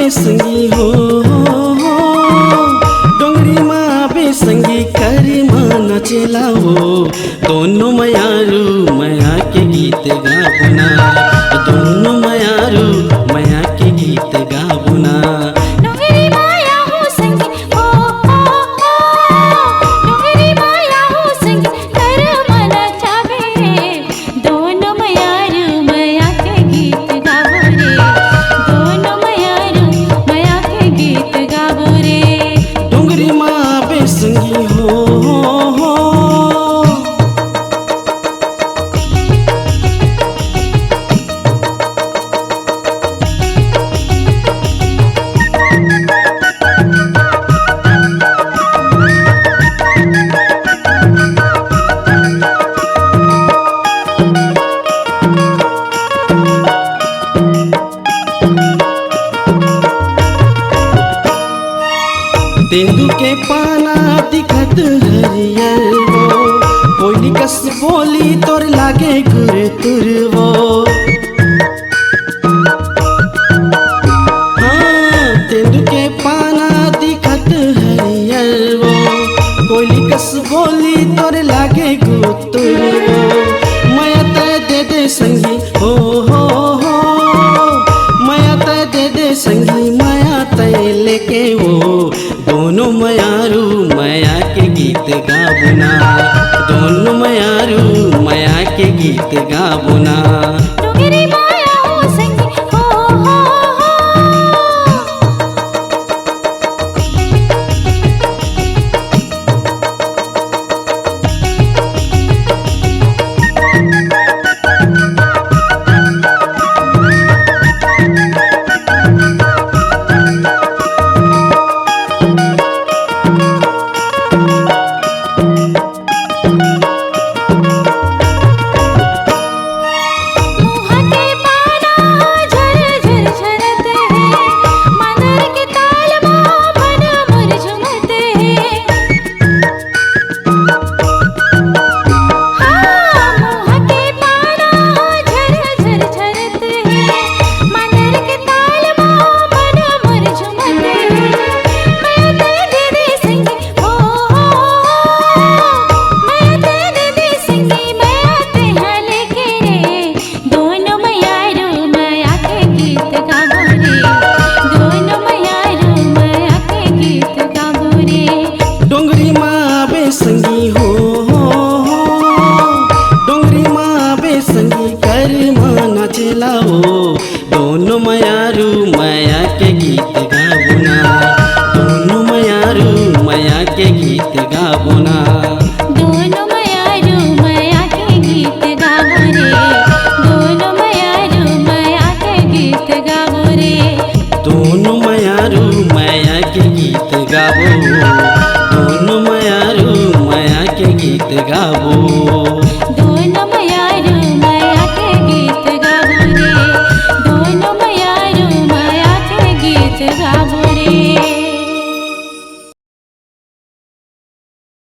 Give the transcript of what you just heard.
बेसंगी हो डोंगरी माँ बेसंगी करी माँ नचेला हो दोनों मयारू मया के गीत गाबुना दोनों मयारू मया के गीत गाबुना तेंदु के पाना दिखत हरियर वो कोयली कस बोली तोर लागे घुर तुर वो हाँ तेंदु के पाना दिखत हरियर वो कोयली कस बोली तोर लागे घुर तुर वो माया तय दे दे संगी हो माया तय दे दे संगी माया तय लेके वो दोनों मयारू मया के गीत गाबुना दोनों मयारू मया के गीत गाबुना संगी हो डोंगरी माँ बेसंगी कर माँ नाचेला हो दोनों मयारू मया के गीत गाबुना दोनों मयारू मया के गीत गाबुना दोनों मयारू मया के गीत गाबो रे दोनों मयारू मया के गीत गाबो रे दोनों मयारू मया के गीत गाबो दोनों मयारू मया के गीत गाबो दोनों मयारू मया के गीत गाबो रे दोनों मयारू मया के गीत गाबो रे।